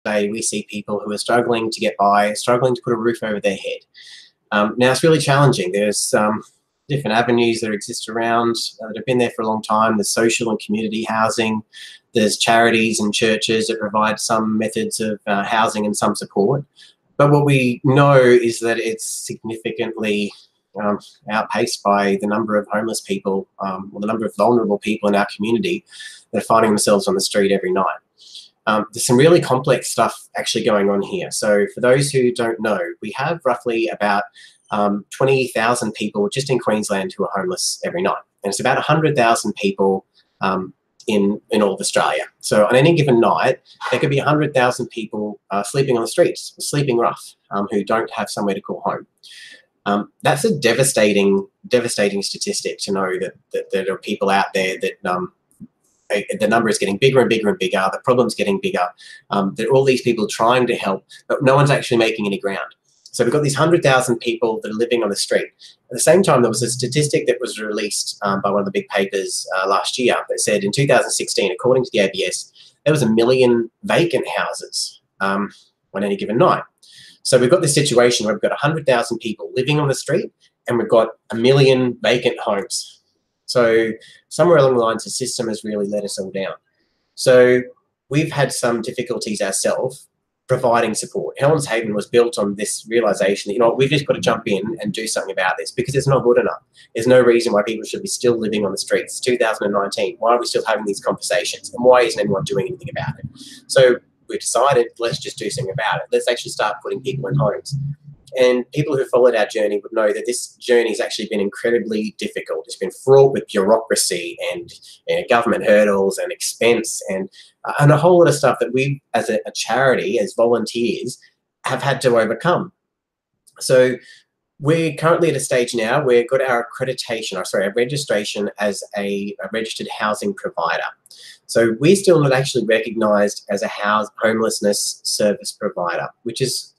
day we see people who are struggling to get by, struggling to put a roof over their head. Now, it's really challenging. There's different avenues that exist around that have been there for a long time. There's social and community housing. There's charities and churches that provide some methods of housing and some support. But what we know is that it's significantly outpaced by the number of homeless people or the number of vulnerable people in our community that are finding themselves on the street every night. There's some really complex stuff actually going on here. So for those who don't know, we have roughly about 20,000 people just in Queensland who are homeless every night. And it's about 100,000 people in all of Australia. So on any given night, there could be 100,000 people sleeping on the streets, sleeping rough, who don't have somewhere to call home. That's a devastating statistic to know that there are people out there that the number is getting bigger and bigger and bigger, the problem's getting bigger, there are all these people trying to help, but no one's actually making any ground. So we've got these 100,000 people that are living on the street. At the same time, there was a statistic that was released by one of the big papers last year that said in 2016, according to the ABS, there was 1 million vacant houses on any given night. So we've got this situation where we've got 100,000 people living on the street and we've got 1 million vacant homes. So somewhere along the lines, the system has really let us all down. So we've had some difficulties ourselves providing support. Helen's Haven was built on this realisation that, you know, we've just got to jump in and do something about this because it's not good enough. There's no reason why people should be still living on the streets. It's 2019. Why are we still having these conversations? And why isn't anyone doing anything about it? So we decided, let's just do something about it. Let's actually start putting people in homes. And people who followed our journey would know that this journey has actually been incredibly difficult. It's been fraught with bureaucracy and government hurdles and expense and a whole lot of stuff that we, as a charity, as volunteers, have had to overcome. So we're currently at a stage now where we've got our accreditation, or sorry, our registration as a registered housing provider. So we're still not actually recognised as a homelessness service provider, which is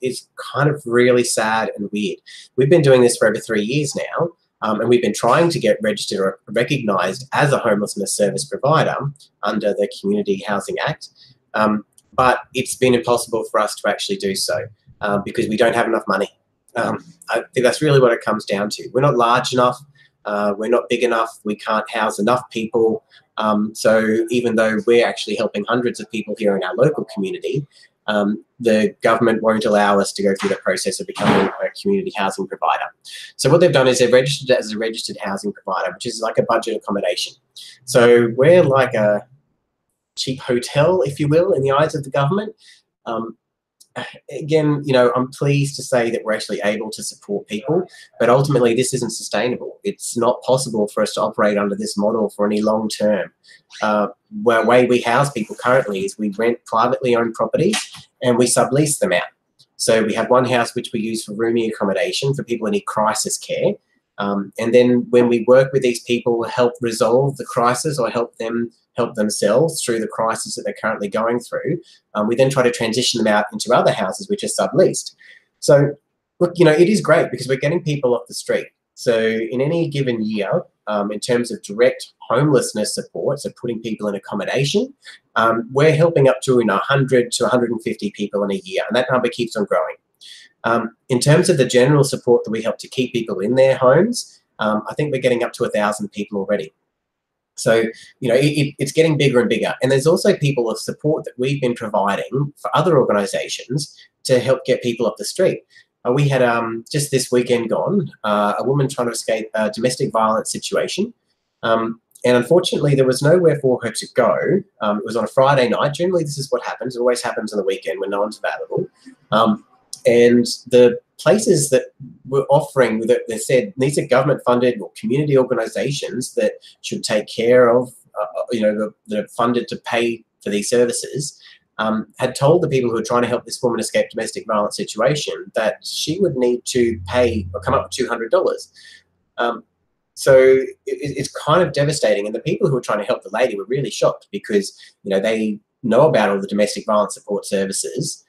kind of really sad and weird. We've been doing this for over 3 years now, and we've been trying to get registered or recognised as a homelessness service provider under the Community Housing Act, but it's been impossible for us to actually do so because we don't have enough money. I think that's really what it comes down to. We're not large enough, we're not big enough, we can't house enough people. So even though we're actually helping hundreds of people here in our local community, the government won't allow us to go through the process of becoming a community housing provider. So what they've done is they've registered as a registered housing provider, which is like a budget accommodation. So we're like a cheap hotel, if you will, in the eyes of the government. Again, you know, I'm pleased to say that we're actually able to support people, but ultimately this isn't sustainable. It's not possible for us to operate under this model for any long term. The way we house people currently is we rent privately owned properties and we sublease them out. So we have one house which we use for rooming accommodation for people who need crisis care. And then when we work with these people, help resolve the crisis or help themselves through the crisis that they're currently going through, we then try to transition them out into other houses which are subleased. So look, you know, it is great because we're getting people off the street. So in any given year, in terms of direct homelessness support, so putting people in accommodation, we're helping up to 100 to 150 people in a year, and that number keeps on growing. In terms of the general support that we help to keep people in their homes, I think we're getting up to 1,000 people already. So, you know, it's getting bigger and bigger. And there's also people of support that we've been providing for other organisations to help get people off the street. We had, just this weekend gone, a woman trying to escape a domestic violence situation. And unfortunately, there was nowhere for her to go. It was on a Friday night. Generally, this is what happens. It always happens on the weekend when no one's available. And the places that were offering, that they said these are government-funded or community organisations that should take care of, you know, that are funded to pay for these services, had told the people who were trying to help this woman escape domestic violence situation that she would need to pay or come up with $200. So it's kind of devastating. And the people who were trying to help the lady were really shocked because, you know, they know about all the domestic violence support services.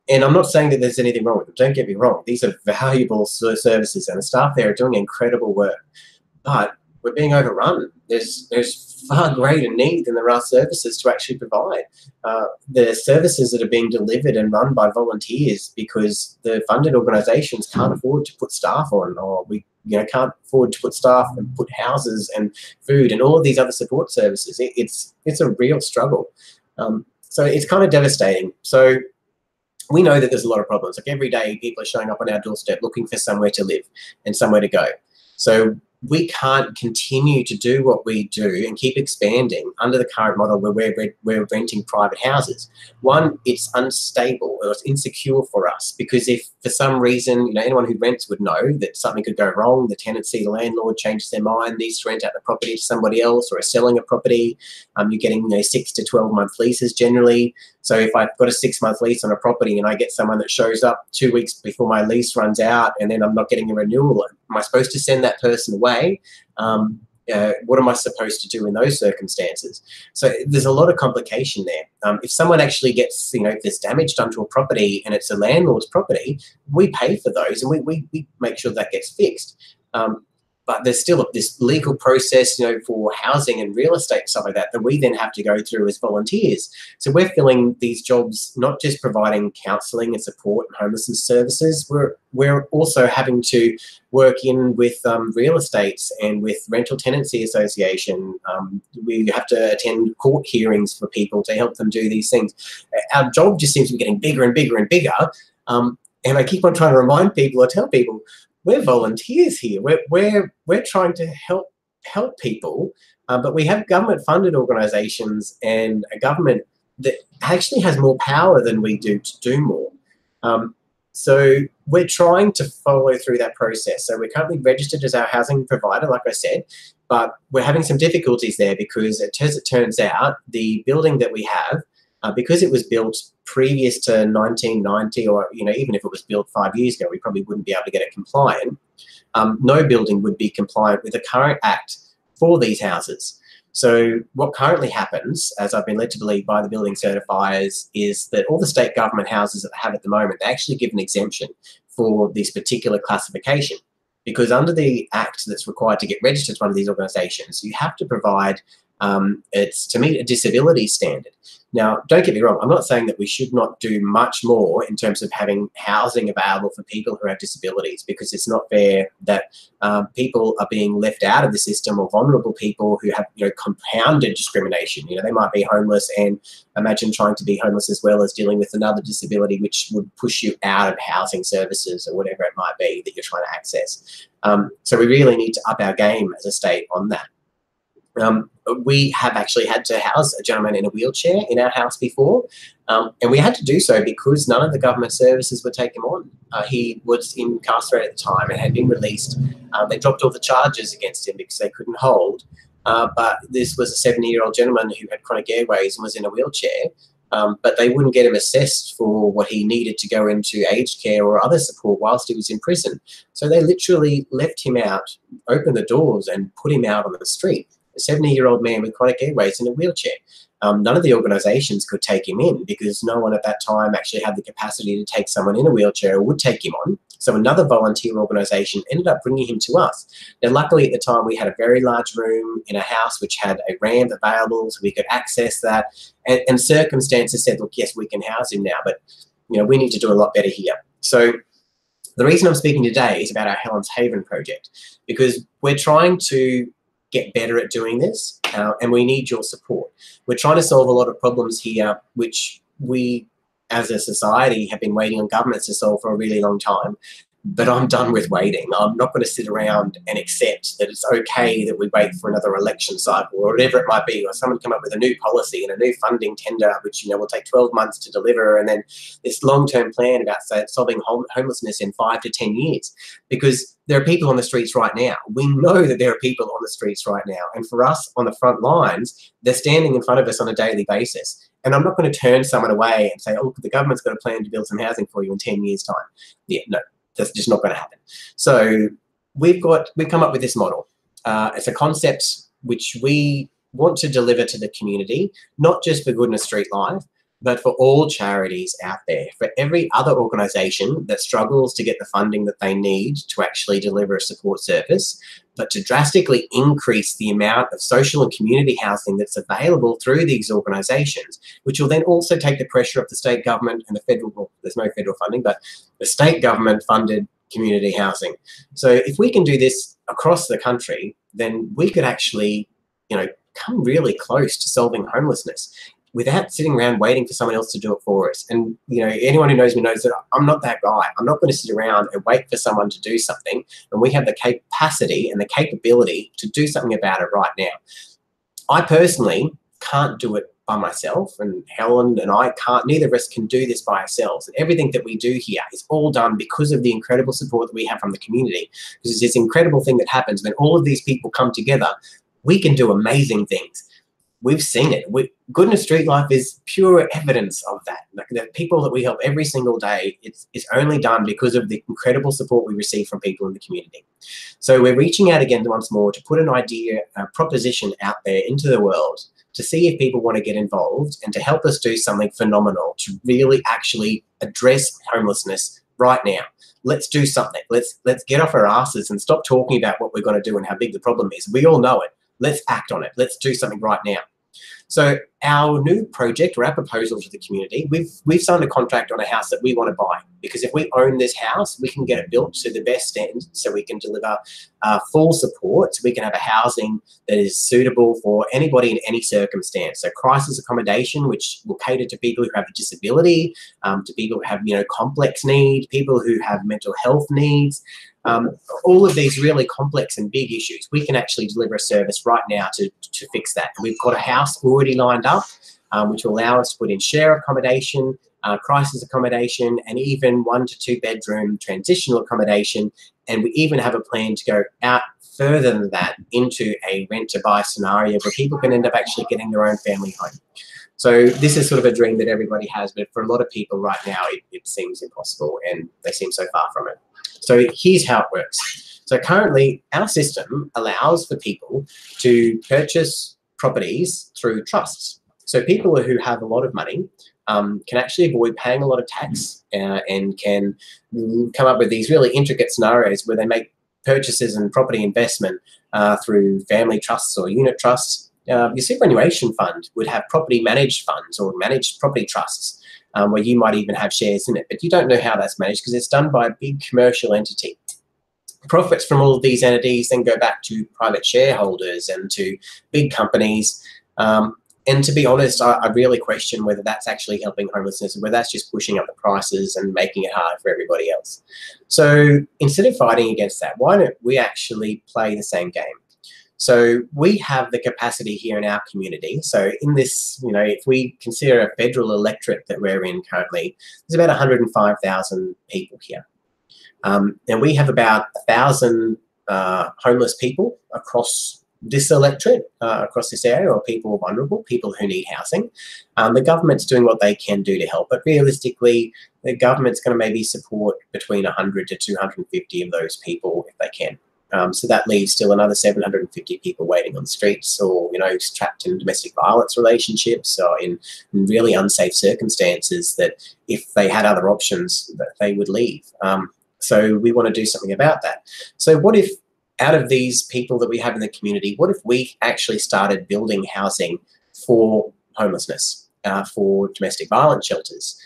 And I'm not saying that there's anything wrong with them. Don't get me wrong. These are valuable services and the staff there are doing incredible work. But we're being overrun. There's far greater need than there are services to actually provide. The services that are being delivered and run by volunteers because the funded organisations can't afford to put staff on, or we can't afford to put staff and put houses and food and all of these other support services. It's a real struggle. So it's kind of devastating. So we know that there's a lot of problems. Like every day, people are showing up on our doorstep looking for somewhere to live and somewhere to go. So we can't continue to do what we do and keep expanding under the current model where we're renting private houses. One, it's unstable or it's insecure for us, because if for some reason, anyone who rents would know that something could go wrong, the tenancy, the landlord changes their mind, needs to rent out the property to somebody else, or is selling a property, you're getting 6 to 12 month leases generally. So if I've got a 6-month lease on a property and I get someone that shows up 2 weeks before my lease runs out and then I'm not getting a renewal, am I supposed to send that person away? What am I supposed to do in those circumstances? So there's a lot of complication there. If someone actually gets, if there's damage done to a property and it's a landlord's property, we pay for those and we make sure that gets fixed. But there's still this legal process, for housing and real estate and stuff like that we then have to go through as volunteers. So we're filling these jobs, not just providing counselling and support and homelessness services. We're also having to work in with real estates and with rental tenancy association. We have to attend court hearings for people to help them do these things. Our job just seems to be getting bigger and bigger and bigger. And I keep on trying to remind people or tell people, we're volunteers here. We're trying to help people, but we have government-funded organisations and a government that actually has more power than we do to do more. So we're trying to follow through that process. So we're currently registered as our housing provider, like I said, but we're having some difficulties there because, as it turns out, the building that we have, because it was built previous to 1990, or even if it was built 5 years ago, we probably wouldn't be able to get it compliant. No building would be compliant with the current act for these houses. So what currently happens, as I've been led to believe by the building certifiers, is that all the state government houses that they have at the moment, they actually give an exemption for this particular classification. Because under the act that's required to get registered to one of these organisations, you have to provide, it's to meet a disability standard. Now, don't get me wrong, I'm not saying that we should not do much more in terms of having housing available for people who have disabilities, because it's not fair that people are being left out of the system, or vulnerable people who have compounded discrimination. They might be homeless, and imagine trying to be homeless as well as dealing with another disability, which would push you out of housing services or whatever it might be that you're trying to access. So we really need to up our game as a state on that. We have actually had to house a gentleman in a wheelchair in our house before, and we had to do so because none of the government services would take him on. He was incarcerated at the time and had been released. They dropped all the charges against him because they couldn't hold, but this was a 70-year-old gentleman who had chronic airways and was in a wheelchair, but they wouldn't get him assessed for what he needed to go into aged care or other support whilst he was in prison. So they literally left him out, opened the doors and put him out on the street. A 70-year-old man with chronic airways in a wheelchair. None of the organisations could take him in because no one at that time actually had the capacity to take someone in a wheelchair or would take him on. So another volunteer organisation ended up bringing him to us. Now, luckily at the time we had a very large room in a house which had a ramp available, so we could access that. And circumstances said, look, yes, we can house him now, but we need to do a lot better here. So the reason I'm speaking today is about our Helen's Haven project, because we're trying to get better at doing this, and we need your support. We're trying to solve a lot of problems here, which we as a society have been waiting on governments to solve for a really long time. But I'm done with waiting. I'm not going to sit around and accept that it's okay that we wait for another election cycle or whatever it might be, or someone come up with a new policy and a new funding tender, which will take 12 months to deliver, and then this long-term plan about solving homelessness in 5 to 10 years. Because there are people on the streets right now. We know that there are people on the streets right now, and for us on the front lines, they're standing in front of us on a daily basis. And I'm not going to turn someone away and say, oh, the government's got a plan to build some housing for you in 10 years' time. Yeah, no. That's just not going to happen. So we've come up with this model. It's a concept which we want to deliver to the community, not just for Goodness Street Live, but for all charities out there, for every other organisation that struggles to get the funding that they need to actually deliver a support service, but to drastically increase the amount of social and community housing that's available through these organisations, which will then also take the pressure off the state government and the federal, well, there's no federal funding, but the state government funded community housing. So if we can do this across the country, then we could actually, come really close to solving homelessness without sitting around waiting for someone else to do it for us. And, anyone who knows me knows that I'm not that guy. I'm not going to sit around and wait for someone to do something. And we have the capacity and the capability to do something about it right now. I personally can't do it by myself, and Helen and I can't, neither of us can do this by ourselves. And everything that we do here is all done because of the incredible support that we have from the community. Because it's this incredible thing that happens when all of these people come together. We can do amazing things. We've seen it. Goodness Street Life is pure evidence of that. Like, the people that we help every single day, it's only done because of the incredible support we receive from people in the community. So we're reaching out again once more to put an idea, a proposition out there into the world to see if people want to get involved and to help us do something phenomenal to really actually address homelessness right now. Let's do something. Let's get off our asses and stop talking about what we're going to do and how big the problem is. We all know it. Let's act on it. Let's do something right now. So our new project, or our proposal to the community, we've signed a contract on a house that we want to buy, because if we own this house, we can get it built to the best end, so we can deliver full support, so we can have a housing that is suitable for anybody in any circumstance. So crisis accommodation, which will cater to people who have a disability, to people who have complex needs, people who have mental health needs. All of these really complex and big issues, we can actually deliver a service right now to fix that. We've got a house already lined up, which will allow us to put in share accommodation, crisis accommodation, and even 1 to 2 bedroom transitional accommodation. And we even have a plan to go out further than that into a rent to buy scenario where people can end up actually getting their own family home. So this is sort of a dream that everybody has, but for a lot of people right now, it seems impossible, and they seem so far from it. So here's how it works. So currently, our system allows for people to purchase properties through trusts. So people who have a lot of money can actually avoid paying a lot of tax and can come up with these really intricate scenarios where they make purchases and property investment through family trusts or unit trusts. Your superannuation fund would have property managed funds or managed property trusts, where you might even have shares in it, but you don't know how that's managed because it's done by a big commercial entity. Profits from all of these entities then go back to private shareholders and to big companies. And to be honest, I really question whether that's actually helping homelessness and whether that's just pushing up the prices and making it hard for everybody else. So instead of fighting against that, why don't we actually play the same game? So we have the capacity here in our community. So in this, if we consider a federal electorate that we're in currently, there's about 105,000 people here. And we have about 1,000 homeless people across this electorate, across this area, or people vulnerable, people who need housing. The government's doing what they can do to help, but realistically, the government's going to maybe support between 100 to 250 of those people if they can. So that leaves still another 750 people waiting on the streets, or trapped in domestic violence relationships, or in really unsafe circumstances that if they had other options that they would leave. So we want to do something about that. So what if, out of these people that we have in the community, what if we actually started building housing for homelessness, for domestic violence shelters,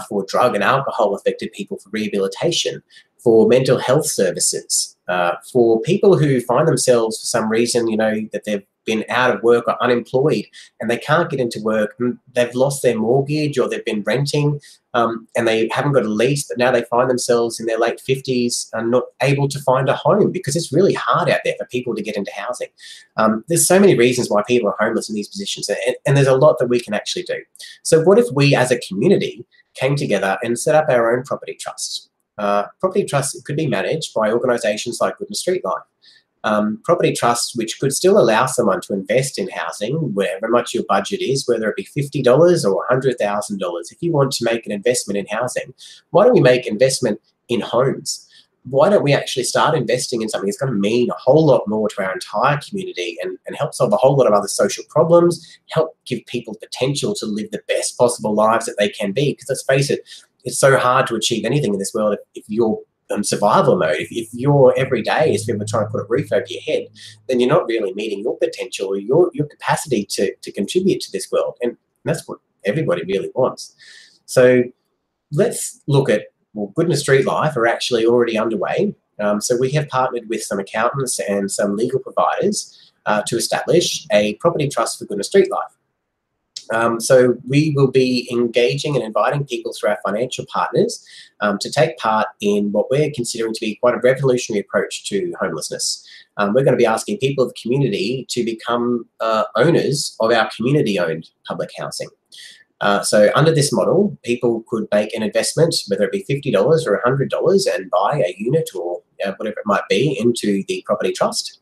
for drug and alcohol affected people, for rehabilitation, for mental health services, for people who find themselves for some reason, that they've been out of work or unemployed and they can't get into work, and they've lost their mortgage or they've been renting and they haven't got a lease, but now they find themselves in their late 50s and not able to find a home because it's really hard out there for people to get into housing. There's so many reasons why people are homeless in these positions, and there's a lot that we can actually do. So what if we as a community came together and set up our own property trusts? Property trusts could be managed by organisations like Goodness Street Life. Property trusts which could still allow someone to invest in housing, wherever much your budget is, whether it be $50 or $100,000. If you want to make an investment in housing, why don't we make investment in homes? why don't we actually start investing in something that's going to mean a whole lot more to our entire community and help solve a whole lot of other social problems, help give people the potential to live the best possible lives that they can be? Because let's face it, it's so hard to achieve anything in this world if you're in survival mode. If your every day is people trying to put a roof over your head, then you're not really meeting your potential or your capacity to contribute to this world. And that's what everybody really wants. So let's look at, well, Goodness Street Life are actually already underway. So we have partnered with some accountants and some legal providers to establish a property trust for Goodness Street Life. So we will be engaging and inviting people through our financial partners to take part in what we're considering to be quite a revolutionary approach to homelessness. We're going to be asking people of the community to become owners of our community-owned public housing. So under this model, people could make an investment, whether it be $50 or $100, and buy a unit or whatever it might be into the property trust.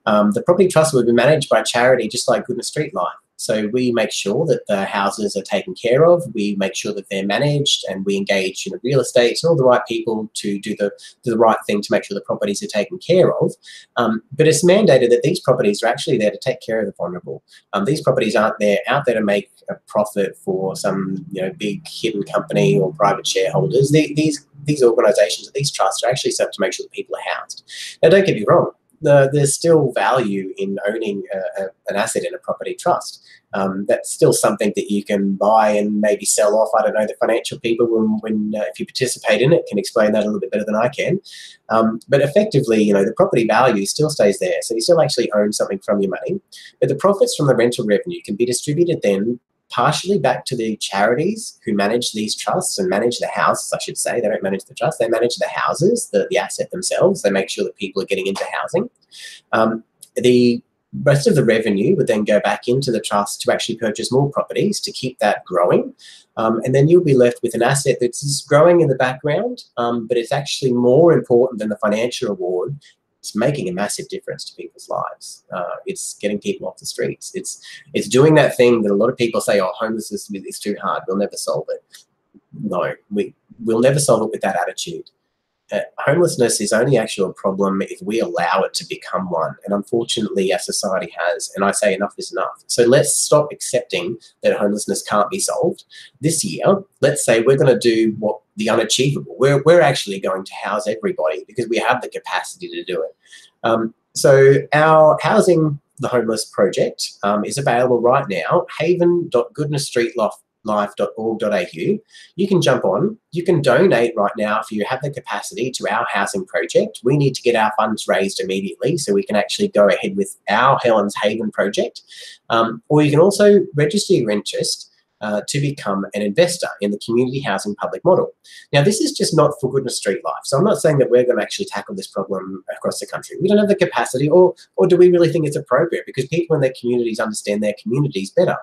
The property trust will be managed by a charity just like Goodness Street Life. So we make sure that the houses are taken care of, we make sure that they're managed, and we engage in real estate and all the right people to do the right thing to make sure the properties are taken care of. But it's mandated that these properties are actually there to take care of the vulnerable. These properties aren't out there to make a profit for some big hidden company or private shareholders. These organisations, these trusts are actually set up to make sure that people are housed. Now, don't get me wrong. There's still value in owning an asset in a property trust. That's still something that you can buy and maybe sell off. I don't know, the financial people, if you participate in it, can explain that a little bit better than I can. But effectively, the property value still stays there. So you still actually own something from your money. But the profits from the rental revenue can be distributed then partially back to the charities who manage these trusts and manage the houses, I should say. They don't manage the trust, they manage the houses, the asset themselves. They make sure that people are getting into housing. The rest of the revenue would then go back into the trust to actually purchase more properties to keep that growing. And then you'll be left with an asset that's growing in the background, but it's actually more important than the financial reward. It's making a massive difference to people's lives. It's getting people off the streets. It's doing that thing that a lot of people say, oh, homelessness is too hard, we'll never solve it. No, we'll never solve it with that attitude. Homelessness is only actually a problem if we allow it to become one. And unfortunately, our society has. And I say enough is enough. So let's stop accepting that homelessness can't be solved. This year, let's say we're going to do the unachievable. We're actually going to house everybody because we have the capacity to do it. So our Housing the Homeless project is available right now, haven.goodnessstreetlife.org.au. You can jump on, you can donate right now if you have the capacity to our housing project. We need to get our funds raised immediately so we can actually go ahead with our Helen's Haven project. Or you can also register your interest to become an investor in the community housing public model. Now, this is just not for Goodness Street Life. So I'm not saying that we're going to actually tackle this problem across the country. We don't have the capacity, or do we really think it's appropriate? Because people in their communities understand their communities better.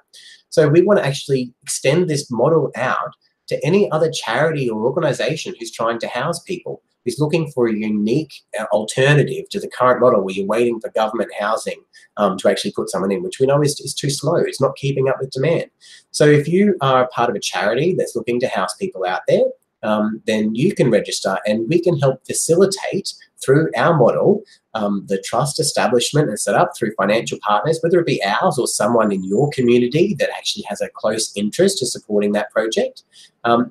So we want to actually extend this model out to any other charity or organisation who's trying to house people, who's looking for a unique alternative to the current model where you're waiting for government housing to actually put someone in, which we know is too slow. It's not keeping up with demand. So if you are part of a charity that's looking to house people out there, then you can register and we can help facilitate through our model the trust establishment and set up through financial partners, whether it be ours or someone in your community that actually has a close interest to supporting that project.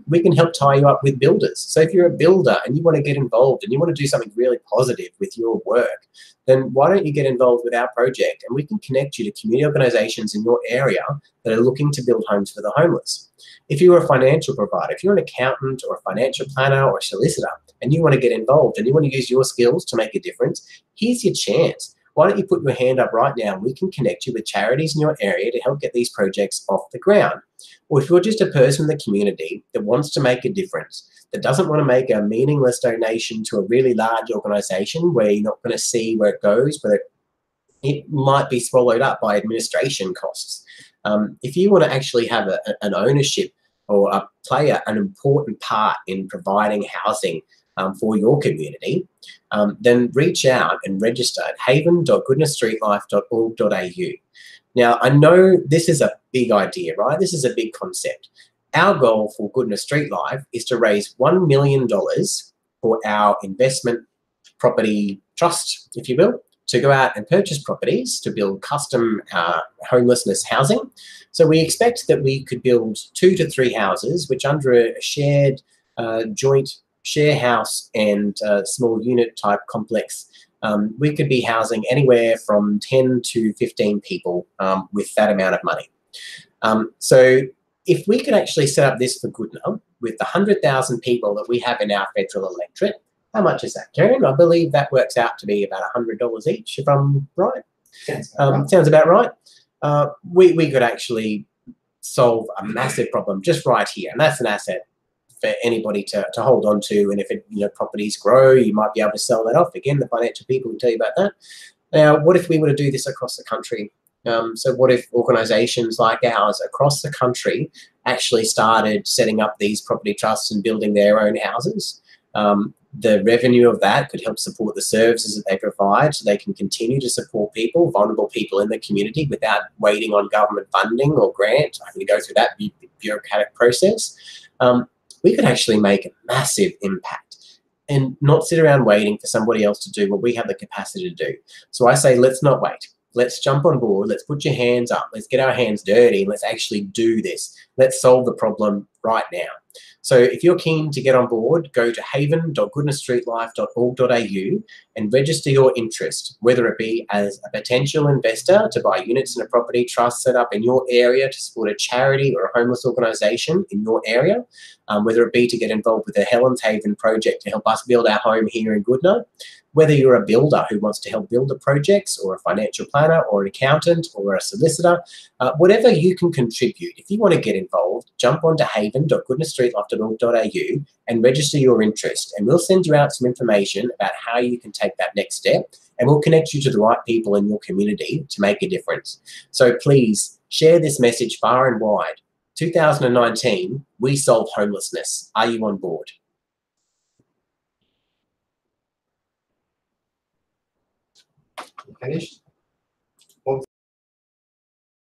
We can help tie you up with builders. So if you're a builder and you want to get involved and you want to do something really positive with your work, then why don't you get involved with our project, and we can connect you to community organisations in your area that are looking to build homes for the homeless. If you're a financial provider, if you're an accountant or a financial planner or a solicitor, and you want to get involved and you want to use your skills to make a difference, here's your chance. Why don't you put your hand up right now and we can connect you with charities in your area to help get these projects off the ground. Or if you're just a person in the community that wants to make a difference, that doesn't want to make a meaningless donation to a really large organisation where you're not going to see where it goes, where it might be swallowed up by administration costs. If you want to actually have an ownership or play an important part in providing housing for your community, then reach out and register at haven.goodnessstreetlife.org.au. Now, I know this is a big idea, right? This is a big concept. Our goal for Goodness Street Life is to raise $1 million for our investment property trust, if you will, to go out and purchase properties to build custom homelessness housing. So we expect that we could build 2 to 3 houses, which under a shared joint share house and small unit type complex, we could be housing anywhere from 10 to 15 people with that amount of money. So if we could actually set up this for Goodna with the 100,000 people that we have in our federal electorate, how much is that, Karen? I believe that works out to be about $100 each, if I'm right. Sounds about right. We could actually solve a massive problem just right here, and that's an asset for anybody to hold on to. And if properties grow, you might be able to sell that off. Again, the financial people will tell you about that. Now, what if we were to do this across the country? So what if organisations like ours across the country actually started setting up these property trusts and building their own houses? The revenue of that could help support the services that they provide, so they can continue to support people, vulnerable people in the community, without waiting on government funding or grant, having to go through that bureaucratic process. We could actually make a massive impact and not sit around waiting for somebody else to do what we have the capacity to do. So I say, let's not wait. Let's jump on board. Let's put your hands up. Let's get our hands dirty and let's actually do this. Let's solve the problem right now. So if you're keen to get on board, go to haven.goodnastreetlife.org.au and register your interest, whether it be as a potential investor to buy units in a property trust set up in your area to support a charity or a homeless organisation in your area, whether it be to get involved with the Helen's Haven project to help us build our home here in Goodna, whether you're a builder who wants to help build the projects, or a financial planner, or an accountant, or a solicitor, whatever you can contribute. If you want to get involved, jump onto haven.goodnastreetlife.org.au and register your interest, and we'll send you out some information about how you can take that next step, and we'll connect you to the right people in your community to make a difference. So please share this message far and wide. 2019, we solve homelessness. Are you on board? Finished?